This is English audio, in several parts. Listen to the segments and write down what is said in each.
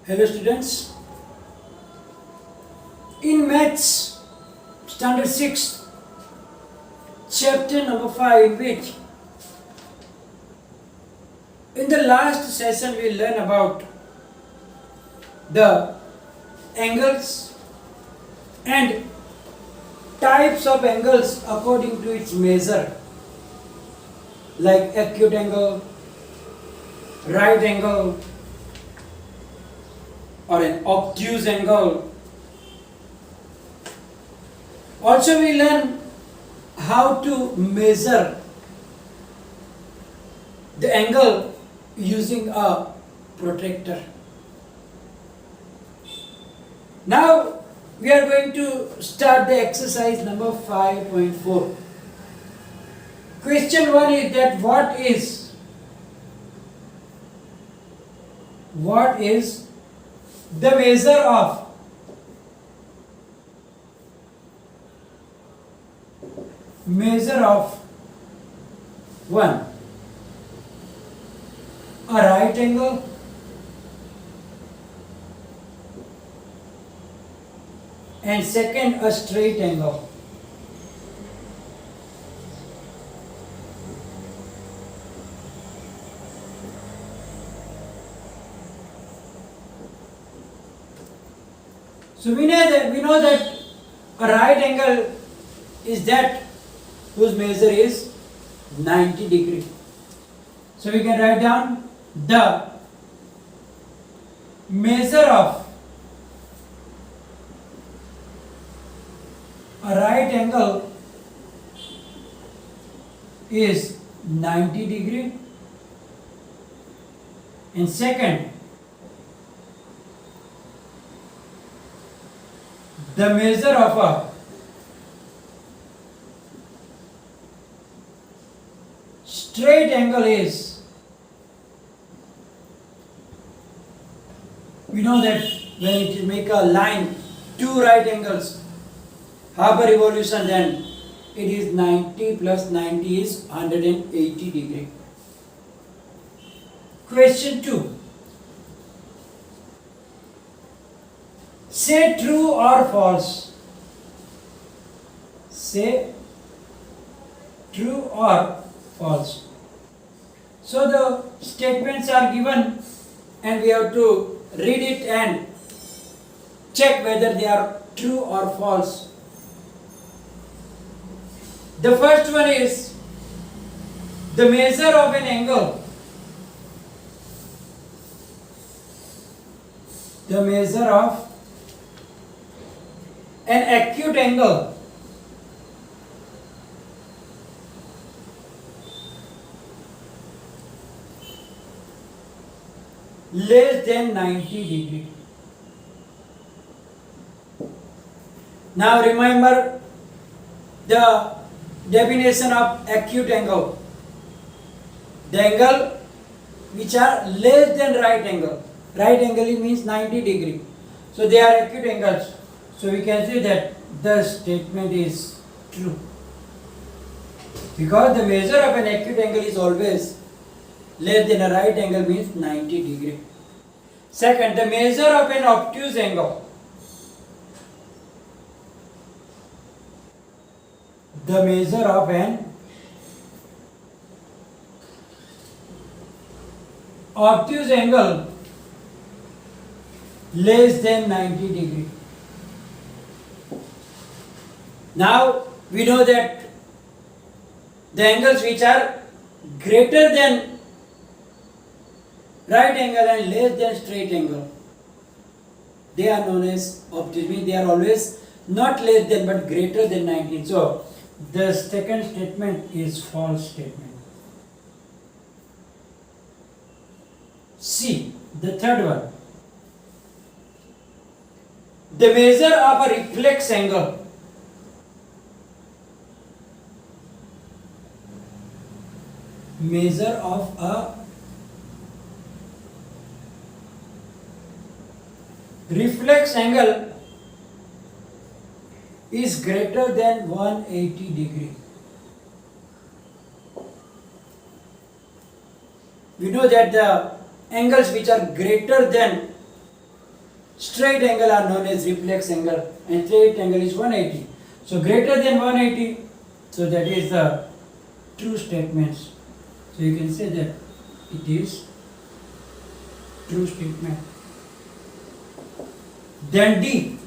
Hello students, in maths standard 6 chapter number 5, in which in the last session we learn about the angles and types of angles according to its measure, like acute angle, right angle, or an obtuse angle. Also we learn how to measure the angle using a protractor. Now we are going to start the exercise number 5.4. Question 1 is that what is the measure of one, a right angle, and second, a straight angle. So we know that a right angle is that whose measure is 90 degree. So we can write down the measure of a right angle is 90 degree, and second, the measure of a straight angle is, we know that when it make a line, two right angles, half a revolution, then it is 90 plus 90 is 180 degree. Question 2. Say true or false. Say true or false. So the statements are given and we have to read it and check whether they are true or false. The first one is the measure of an angle. The measure of an acute angle less than 90 degree. Now remember the definition of acute angle. The angle which are less than right angle. Right angle means 90 degree. So they are acute angles. So we can say that the statement is true. Because the measure of an acute angle is always less than a right angle means 90 degree. Second, the measure of an obtuse angle. The measure of an obtuse angle less than 90 degree. Now we know that the angles which are greater than right angle and less than straight angle, they are known as obtuse, means they are always not less than but greater than 90. So the second statement is false statement. C, the third one. The measure of a reflex angle. Measure of a reflex angle is greater than 180 degree. We know that the angles which are greater than straight angle are known as reflex angle, and straight angle is 180. So greater than 180, so that is the true statements. So you can say that it is true statement. Then D,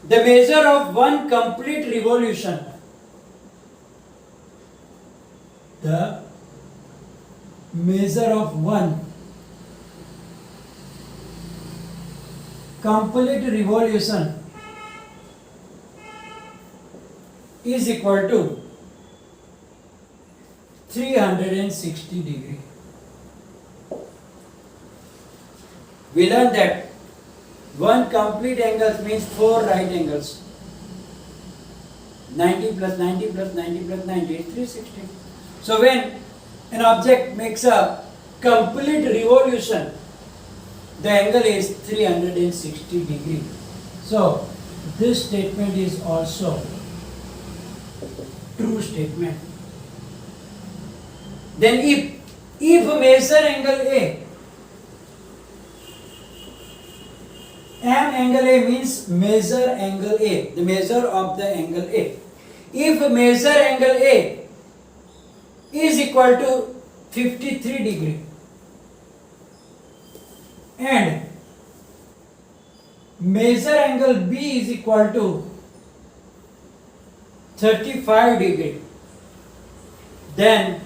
the measure of one complete revolution. The measure of one complete revolution is equal to 360 degree. We learned that one complete angle means 4 right angles. 90 plus 90 plus 90 plus 90 is 360. So when an object makes a complete revolution, the angle is 360 degree. So this statement is also true statement. Then if measure angle A, angle A means measure angle A, the measure of the angle A. If measure angle A is equal to 53 degree and measure angle B is equal to 35 degree, then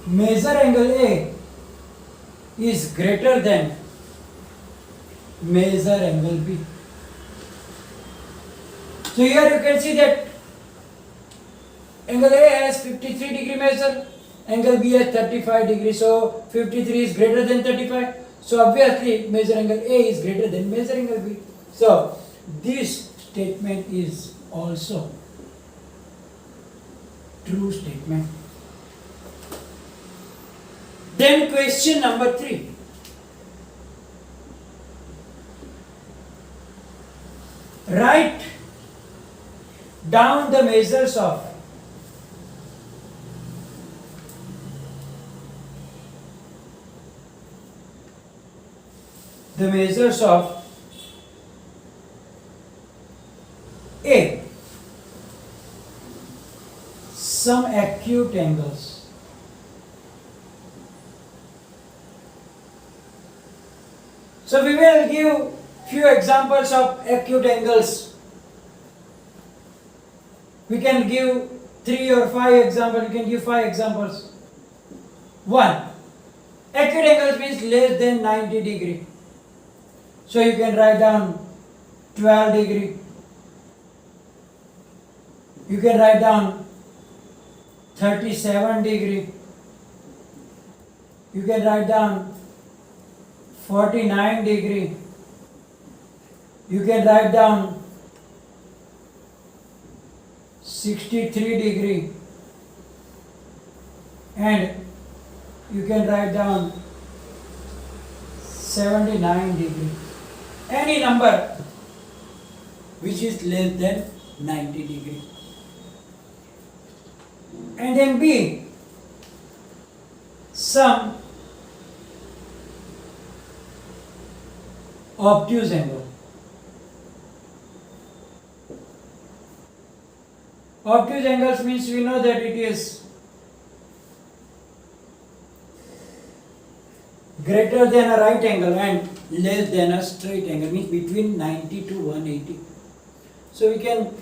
measure angle A is greater than measure angle B. So here you can see that angle A has 53 degree measure, angle B has 35 degree, so 53 is greater than 35. So obviously measure angle A is greater than measure angle B. So this statement is also true statement. Then question number 3. Write down the measures of A, some acute angles. So we will give few examples of acute angles. We can give 3 or 5 examples. You can give 5 examples. 1. Acute angles means less than 90 degree. So you can write down 12 degree. You can write down 37 degree. You can write down 49 degree. You can write down 63 degree. And you can write down 79 degree. Any number which is less than 90 degree. And then B, some obtuse angle. Obtuse angles means we know that it is greater than a right angle and less than a straight angle, means between 90 to 180. So we can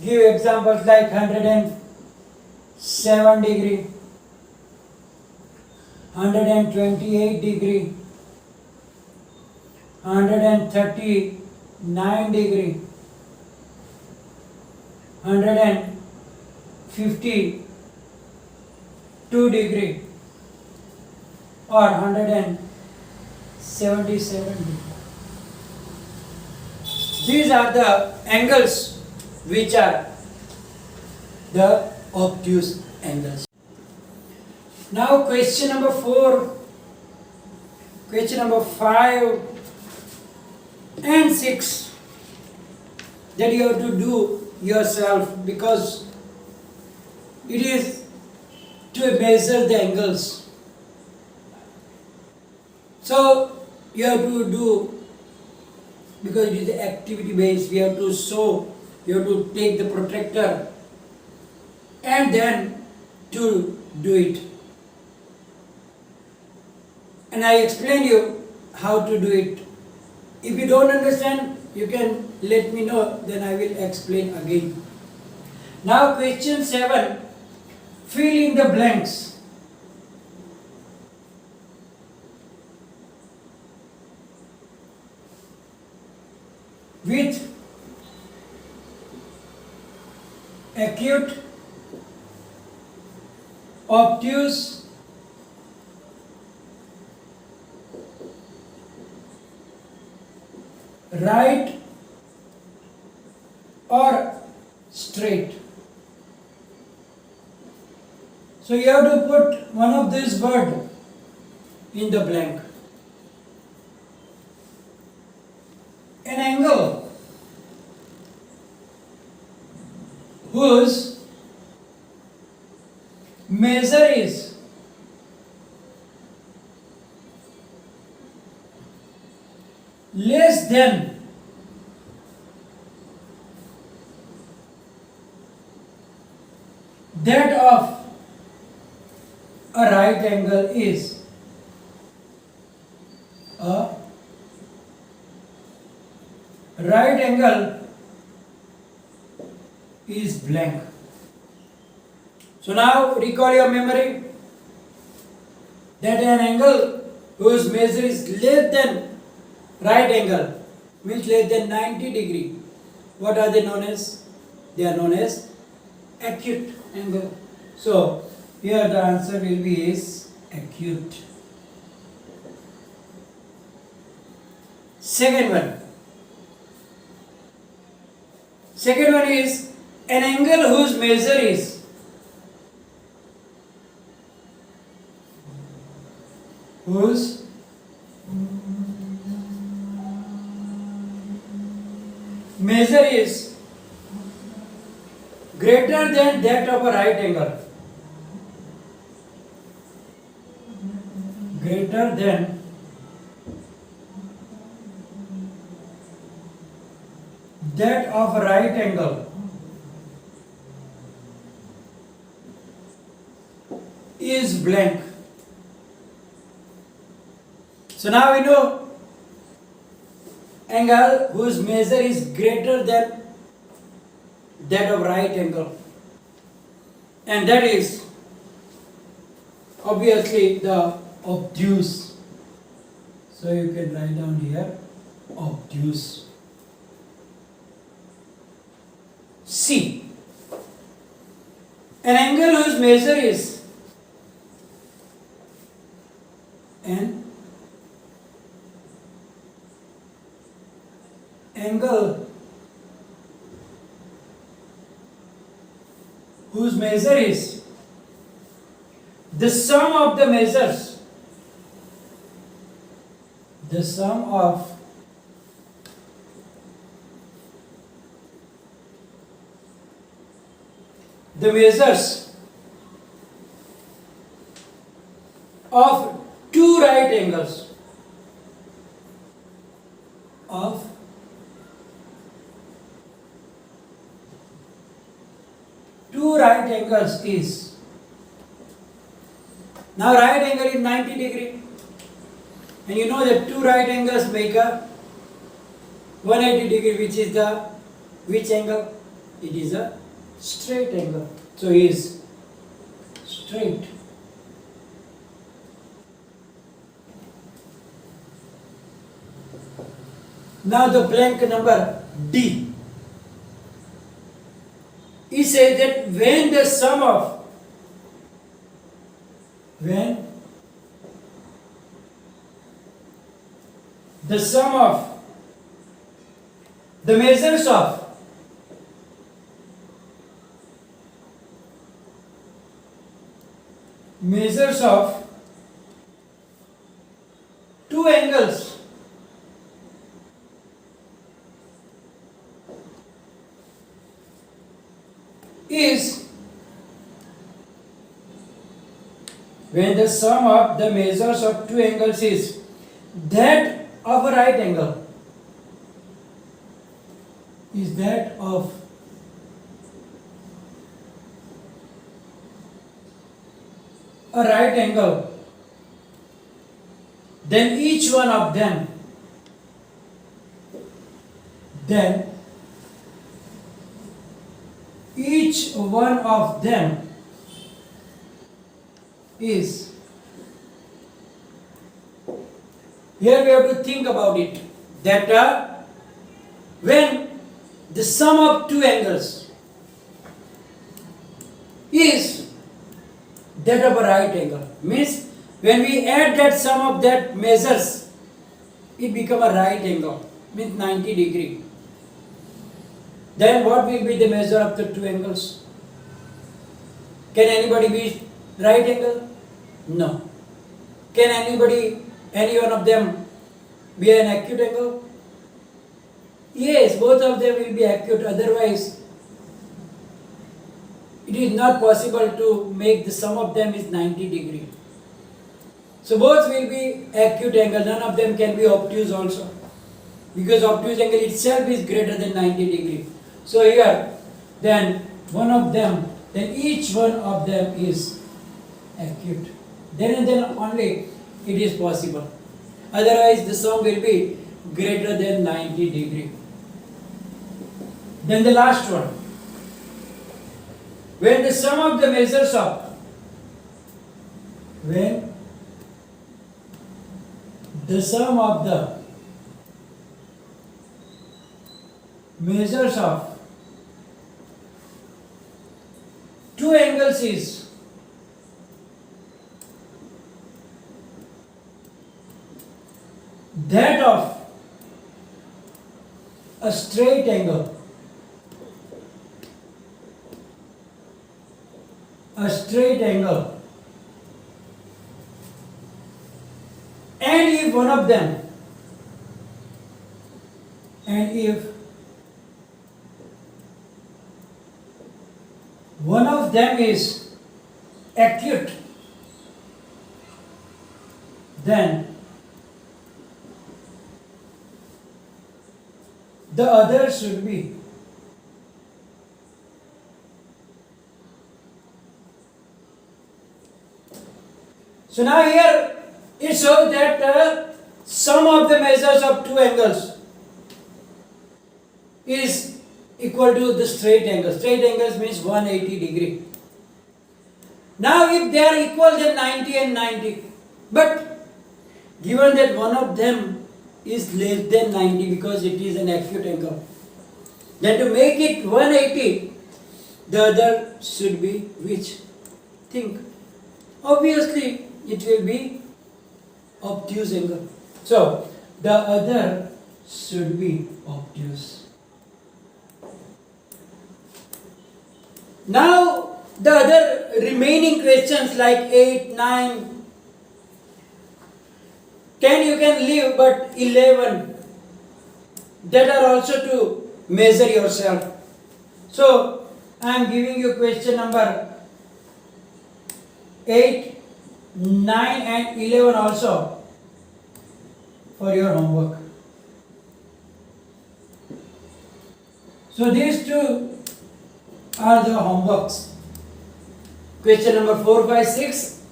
give examples like 107 degree, 128 degree, 139 degree, 152 degree, or 177 degree. These are the angles which are the obtuse angles. Now question number 4, question number 5 and 6 that you have to do yourself, because it is to measure the angles. So you have to do, because it is activity based, we have to show, you have to take the protractor and then to do it. And I explain you how to do it. If you don't understand, you can let me know, then I will explain again. Now question 7, fill in the blanks. With acute, obtuse, right or straight. So you have to put one of these words in the blank. An angle whose measure is less than that of a right angle is a right angle is blank. So now recall your memory that an angle whose measure is less than right angle means less than 90 degree. What are they known as? They are known as acute angle. So here the answer will be is acute. Second one. Second one is an angle whose measure is measure is greater than that of a right angle. Greater than that of a right angle is blank. So now we know angle whose measure is greater than that of right angle, and that is obviously the obtuse. So you can write down here obtuse. C. An angle whose measure is an angle whose measure is the sum of the measures, the sum of the measures of two right angles, of two right angles is, now right angle is 90 degree, and you know that two right angles make a 180 degree, which is the which angle? It is a straight angle. So is straight. Now the blank number D. He says that when the sum of the measures of two angles is, when the sum of the measures of two angles is that of a right angle is that of a right angle, then each one of them is, here we have to think about it, that when the sum of two angles is that of a right angle, means when we add that sum of that measures, it become a right angle, means 90 degree. Then what will be the measure of the two angles? Can anybody be right angle? No. Can any one of them be an acute angle? Yes, both of them will be acute, otherwise it is not possible to make the sum of them is 90 degree. So both will be acute angle, none of them can be obtuse also, because obtuse angle itself is greater than 90 degree. So here, then each one of them is acute. Then and then only it is possible. Otherwise the sum will be greater than 90 degree. Then the last one. When the sum of the measures of two angles is that of a straight angle, and if one of them is acute, then the other should be so now here it shows that sum of the measures of two angles is equal to the straight angle. Straight angles means 180 degree. Now if they are equal, then 90 and 90. But given that one of them is less than 90 because it is an acute angle, then to make it 180, the other should be which? Think. Obviously it will be obtuse angle. So the other should be obtuse. Now the other remaining questions like 8, 9, 10 you can leave, but 11 that are also to measure yourself. So I am giving you question number 8, 9 and 11 also for your homework. So these two are the homeworks. Question number 4, 5, 6,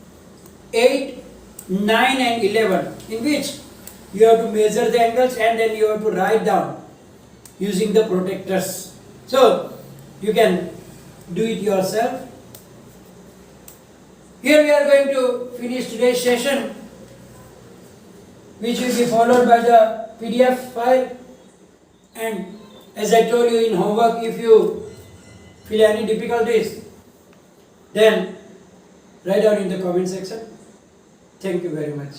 8, 9 and 11, in which you have to measure the angles and then you have to write down using the protectors. So you can do it yourself. Here we are going to finish today's session, which will be followed by the PDF file. And as I told you in homework, if you feel any difficulties, then write down in the comment section. Thank you very much.